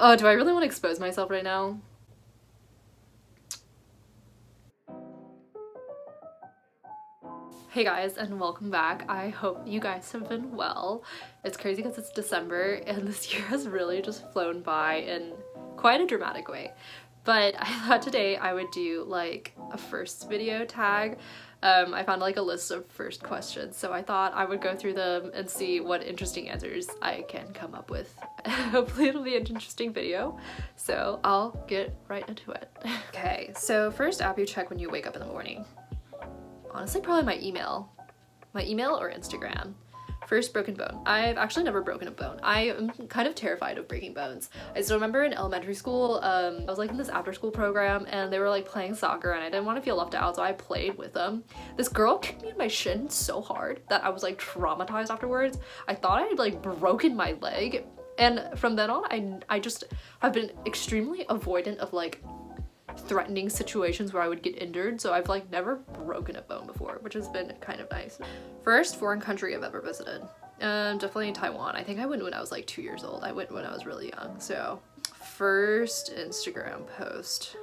Oh, do I really want to expose myself right now? Hey guys, and welcome back. I hope you guys have been well. It's crazy because it's December and this year has really just flown by in quite a dramatic way. But I thought today I would do like a first video tag. I found like a list of first questions, so I thought I would go through them and see what interesting answers I can come up with. Hopefully it'll be an interesting video, so I'll get right into it. Okay, so first app you check when you wake up in the morning. Honestly, probably my email or Instagram. First broken bone. I've actually never broken a bone. I am kind of terrified of breaking bones. I still remember in elementary school, I was like in this after school program and they were like playing soccer and I didn't want to feel left out, so I played with them. This girl kicked me in my shin so hard that I was like traumatized afterwards. I thought I had like broken my leg, and from then on I just have been extremely avoidant of like threatening situations where I would get injured, so I've like never broken a bone before, which has been kind of nice. First foreign country I've ever visited, definitely Taiwan. I think I went when I was like 2 years old. I went when I was really young. So first Instagram post.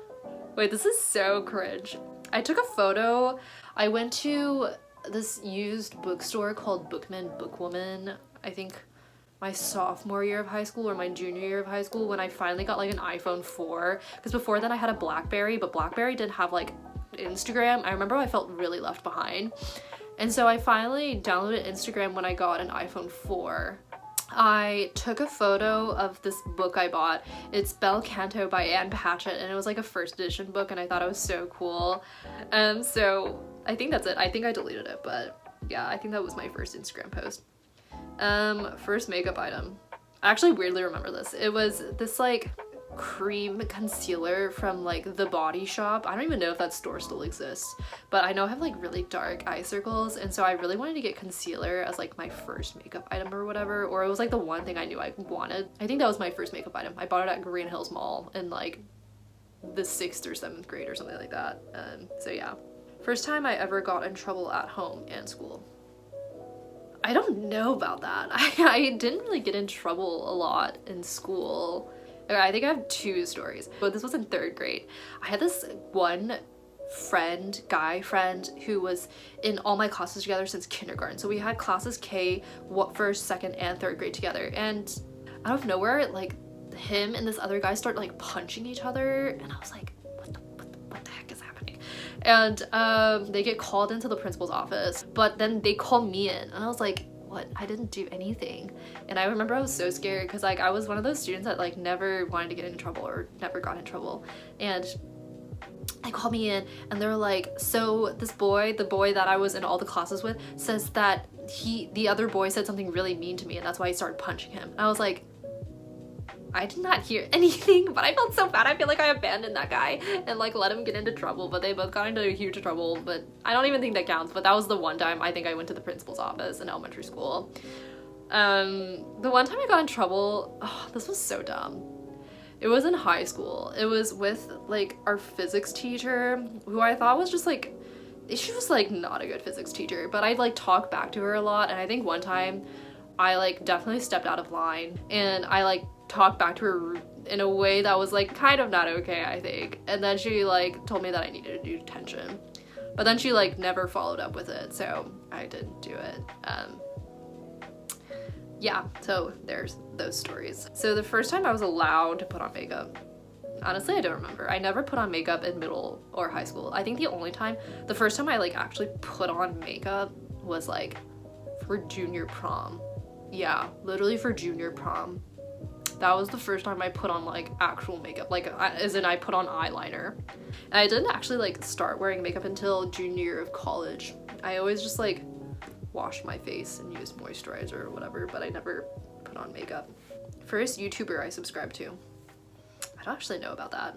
Wait, this is so cringe. I took a photo. I went to this used bookstore called Bookman Bookwoman, I think my sophomore year of high school or my junior year of high school, when I finally got like an iPhone 4, because before then I had a BlackBerry, but BlackBerry didn't have like Instagram. I remember I felt really left behind, and so I finally downloaded Instagram when I got an iPhone 4. I took a photo of this book I bought. It's Bel Canto by Anne Patchett, and it was like a first edition book and I thought it was so cool. So I think that's it. I think I deleted it, but yeah, I think that was my first Instagram post. First makeup item. I actually weirdly remember this. It was this like cream concealer from like The Body Shop. I don't even know if that store still exists, but I know I have like really dark eye circles, and so I really wanted to get concealer as like my first makeup item or whatever, or it was like the one thing I knew I wanted. I think that was my first makeup item. I bought it at Green Hills Mall in like the 6th or 7th grade or something like that. So yeah. First time I ever got in trouble at home and school. I don't know about that. I didn't really get in trouble a lot in school. Okay, I think I have 2 stories, but this was in 3rd grade. I had this one friend, guy friend, who was in all my classes together since kindergarten. So we had classes K, 1st, 2nd, and 3rd grade together. And out of nowhere, like him and this other guy start like punching each other, and I was like, what the heck is happening? And they get called into the principal's office, but then they call me in and I was like, what? I didn't do anything. And I remember I was so scared because like I was one of those students that like never wanted to get in trouble or never got in trouble. And they called me in and they were like, so this boy, the boy that I was in all the classes with, says that the other boy said something really mean to me and that's why he started punching him. And I was like, I did not hear anything, but I felt so bad. I feel like I abandoned that guy and like let him get into trouble, but they both got into huge trouble, but I don't even think that counts. But that was the one time I think I went to the principal's office in elementary school. The one time I got in trouble, oh, this was so dumb. It was in high school. It was with like our physics teacher, who I thought was just like, she was like not a good physics teacher, but I'd like talk back to her a lot. And I think one time I like definitely stepped out of line and I like talked back to her in a way that was like kind of not okay, I think. And then she like told me that I needed to do detention, but then she like never followed up with it, so I didn't do it. Yeah, so there's those stories. So the first time I was allowed to put on makeup, honestly I don't remember. I never put on makeup in middle or high school. I think the first time I like actually put on makeup was like for junior prom. Yeah, literally for junior prom. That was the first time I put on like actual makeup, like as in I put on eyeliner. And I didn't actually like start wearing makeup until junior year of college. I always just like washed my face and used moisturizer or whatever, but I never put on makeup. First YouTuber I subscribed to. I don't actually know about that.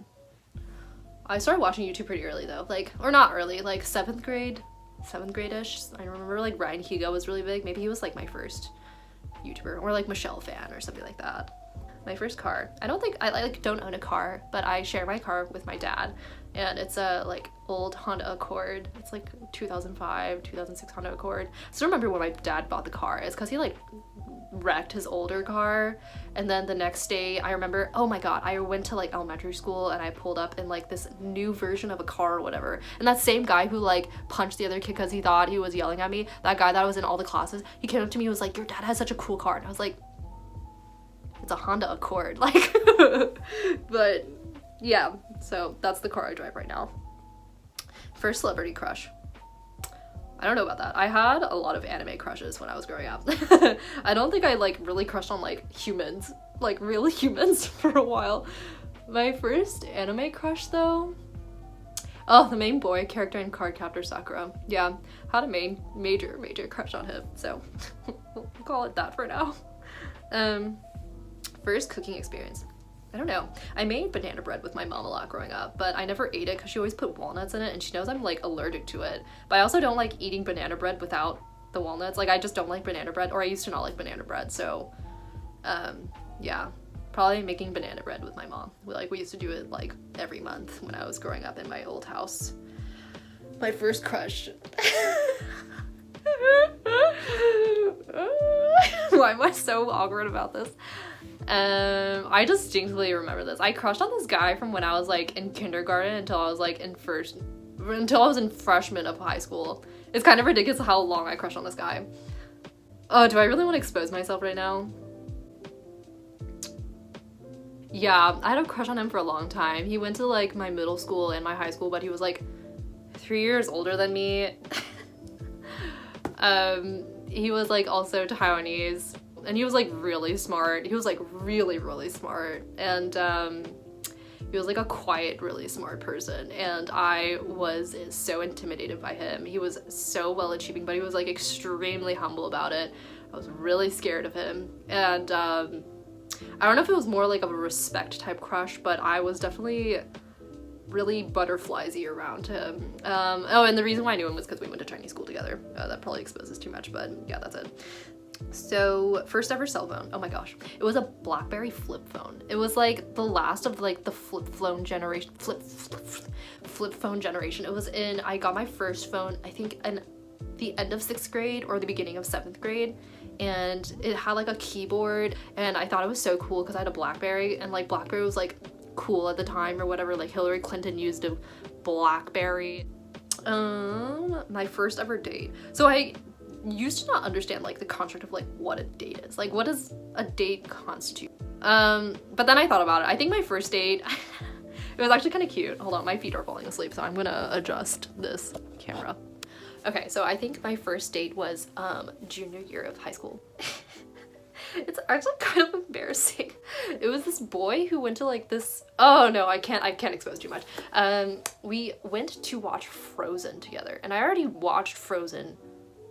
I started watching YouTube pretty early though, like, or not early, like 7th grade-ish. I remember like Ryan Hugo was really big. Maybe he was like my first YouTuber, or like Michelle Fan or something like that. My first car. I don't own a car, but I share my car with my dad, and it's a like old Honda Accord. It's like 2005, 2006 Honda Accord. I still remember when my dad bought the car. It's because he like wrecked his older car. And then the next day I remember, oh my god, I went to like elementary school and I pulled up in like this new version of a car or whatever, and that same guy who like punched the other kid because he thought he was yelling at me, that guy that was in all the classes, he came up to me and was like, your dad has such a cool car, and I was like, it's a Honda Accord, like. But yeah, so that's the car I drive right now. First celebrity crush. I don't know about that. I had a lot of anime crushes when I was growing up. I don't think I like really crushed on like humans, like real humans for a while. My first anime crush though, oh, the main boy character in Cardcaptor Sakura. Yeah, had a major crush on him, so we'll call it that for now. First cooking experience. I don't know. I made banana bread with my mom a lot growing up, but I never ate it because she always put walnuts in it, and she knows I'm like allergic to it. But I also don't like eating banana bread without the walnuts. Like I just don't like banana bread, or I used to not like banana bread. So yeah, probably making banana bread with my mom. We used to do it like every month when I was growing up in my old house. My first crush. Why am I so awkward about this? I distinctly remember this. I crushed on this guy from when I was like in kindergarten until I was like in freshman of high school. It's kind of ridiculous how long I crushed on this guy. Oh, do I really want to expose myself right now? Yeah, I had a crush on him for a long time. He went to like my middle school and my high school, but he was like 3 years older than me. He was like also Taiwanese. And he was like really smart. He was like really smart, and he was like a quiet, really smart person, and I was so intimidated by him. He was so well achieving, but he was like extremely humble about it. I was really scared of him, and I don't know if it was more like of a respect type crush, but I was definitely really butterfliesy around him. Oh, and the reason why I knew him was because we went to Chinese school together. That probably exposes too much, but yeah, that's it. So first ever cell phone, oh my gosh, it was a BlackBerry flip phone. It was like the last of like the flip phone generation. It was in, I got my first phone I think in the end of 6th grade or the beginning of 7th grade, and it had like a keyboard, and I thought it was so cool because I had a BlackBerry, and like BlackBerry was like cool at the time or whatever. Like Hillary Clinton used a BlackBerry. My first ever date. So I used to not understand like the construct of like what a date is. Like what does a date constitute? But then I thought about it. I think my first date, it was actually kind of cute. Hold on, my feet are falling asleep, so I'm gonna adjust this camera. Okay, so I think my first date was junior year of high school. It's actually kind of embarrassing. It was this boy who went to like this, oh no, I can't expose too much. We went to watch Frozen together, and I already watched Frozen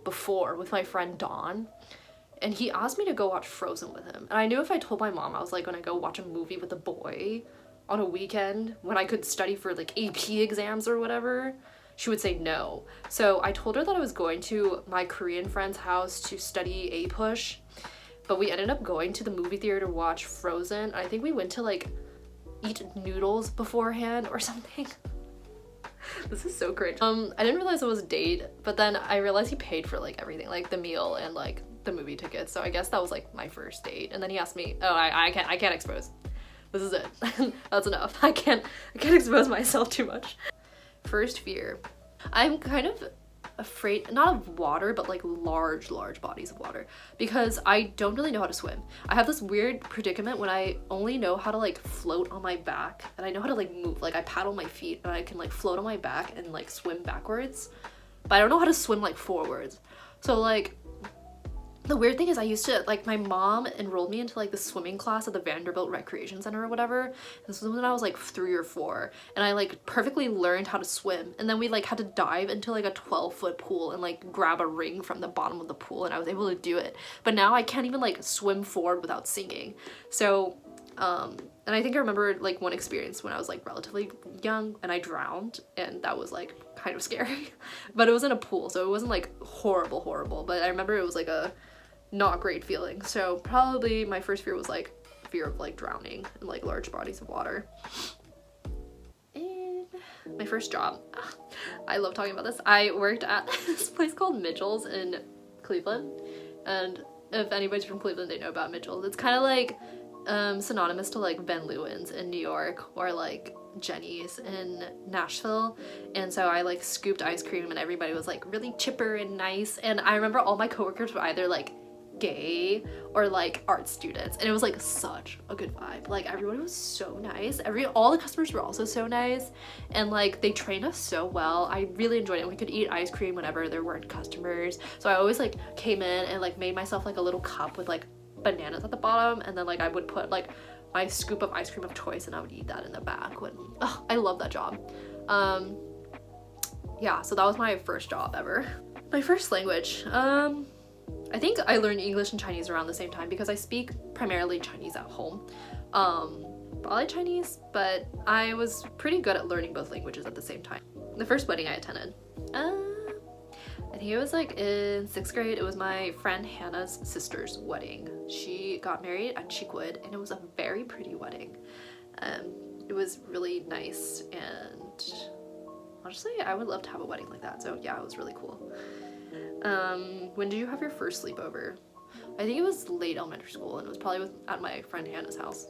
before with my friend Dawn, and he asked me to go watch Frozen with him. And I knew if I told my mom I was like gonna go watch a movie with a boy on a weekend when I could study for like AP exams or whatever, she would say no. So I told her that I was going to my Korean friend's house to study APUSH, but we ended up going to the movie theater to watch Frozen. I think we went to like eat noodles beforehand or something. This is so cringe. I didn't realize it was a date, but then I realized he paid for like everything, like the meal and like the movie tickets. So I guess that was like my first date. And then he asked me, oh, I can't expose. This is it. That's enough. I can't expose myself too much. First fear. I'm kind of afraid, not of water, but like large bodies of water, because I don't really know how to swim. I have this weird predicament when I only know how to like float on my back, and I know how to like move, like I paddle my feet and I can like float on my back and like swim backwards, but I don't know how to swim like forwards. So like the weird thing is I used to, like, my mom enrolled me into like the swimming class at the Vanderbilt Recreation Center or whatever. This was when I was like 3 or 4, and I like perfectly learned how to swim. And then we like had to dive into like a 12-foot pool and like grab a ring from the bottom of the pool, and I was able to do it. But now I can't even like swim forward without sinking. So and I think I remember like one experience when I was like relatively young and I drowned, and that was like kind of scary. But it was in a pool, so it wasn't like horrible, but I remember it was like a not great feeling. So probably my first fear was like fear of like drowning in like large bodies of water. And my first job, I love talking about this. I worked at this place called Mitchell's in Cleveland, and if anybody's from Cleveland, they know about Mitchell's. It's kind of like synonymous to like Ben Lewin's in New York or like Jenny's in Nashville. And so I like scooped ice cream and everybody was like really chipper and nice. And I remember all my coworkers were either like gay or like art students, and it was like such a good vibe. Like everyone was so nice. All the customers were also so nice, and like they trained us so well. I really enjoyed it. We could eat ice cream whenever there weren't customers, so I always like came in and like made myself like a little cup with like bananas at the bottom, and then like I would put like my scoop of ice cream of choice and I would eat that in the back. When I love that job. Yeah, so that was my first job ever. My first language, I think I learned English and Chinese around the same time because I speak primarily Chinese at home. Probably Chinese, but I was pretty good at learning both languages at the same time. The first wedding I attended, I think it was like in 6th grade. It was my friend Hannah's sister's wedding. She got married at Cheekwood and it was a very pretty wedding. It was really nice, and honestly I would love to have a wedding like that, so yeah, it was really cool. When did you have your first sleepover? I think it was late elementary school, and it was probably at my friend Hannah's house.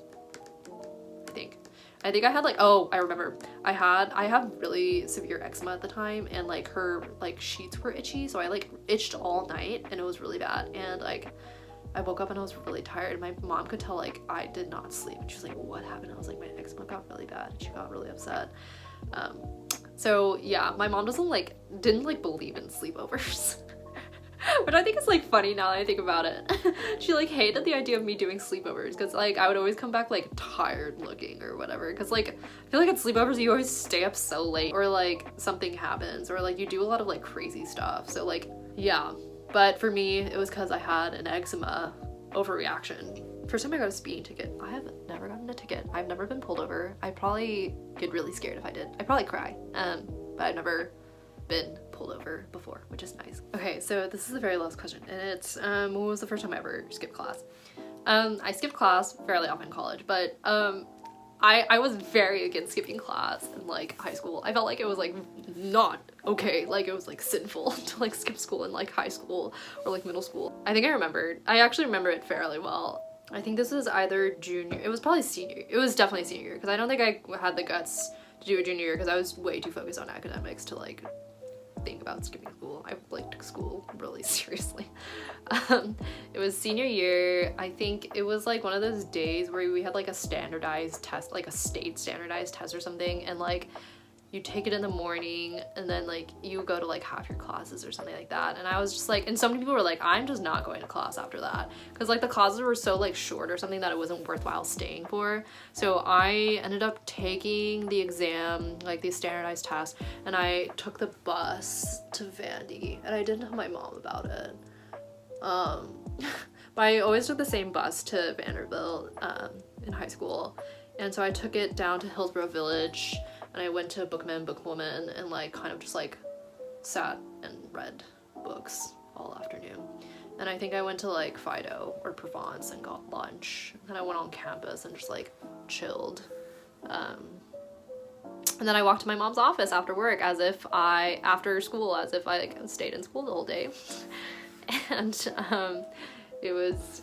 I think I had like, oh, I remember. I had really severe eczema at the time, and like her like sheets were itchy, so I like itched all night and it was really bad. And like I woke up and I was really tired. My mom could tell like I did not sleep, and she was like, what happened? I was like, my eczema got really bad, and she got really upset. So yeah, my mom didn't like believe in sleepovers. Which I think is like funny now that I think about it. She like hated the idea of me doing sleepovers because like I would always come back like tired looking or whatever, because like I feel like at sleepovers you always stay up so late, or like something happens, or like you do a lot of like crazy stuff. So like yeah, but for me it was because I had an eczema overreaction. First time I got a speeding ticket. I have never gotten a ticket. I've never been pulled over. I'd probably get really scared if I did. I'd probably cry. But I've never been pulled over before, which is nice. Okay, so this is the very last question, and it's when was the first time I ever skipped class? I skipped class fairly often in college, but I was very against skipping class in like high school. I felt like it was like not okay, like it was like sinful to like skip school in like high school or like middle school. I actually remember it fairly well. I think this was either junior, it was probably senior, it was definitely senior year, because I don't think I had the guts to do a junior year because I was way too focused on academics to like think about skipping school. I like took school really seriously. It was senior year. I think it was like one of those days where we had like a standardized test, like a state standardized test or something, and like you take it in the morning and then like you go to like half your classes or something like that. And I was just like, and so many people were like, I'm just not going to class after that, because like the classes were so like short or something that it wasn't worthwhile staying for. So I ended up taking the exam, like the standardized test, and I took the bus to Vandy, and I didn't tell my mom about it. But I always took the same bus to Vanderbilt in high school, and so I took it down to Hillsborough Village, and I went to Bookman, Bookwoman, and like kind of just like sat and read books all afternoon. And I think I went to like Fido or Provence and got lunch. And then I went on campus and just like chilled. And then I walked to my mom's office after work after school as if I like stayed in school the whole day. And it was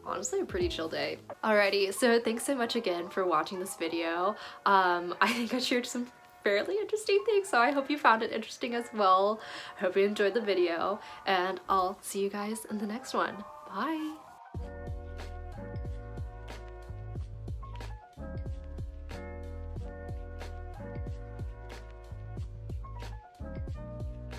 honestly a pretty chill day. Alrighty, so thanks so much again for watching this video. I think I shared some fairly interesting things, so I hope you found it interesting as well. I hope you enjoyed the video, and I'll see you guys in the next one. Bye!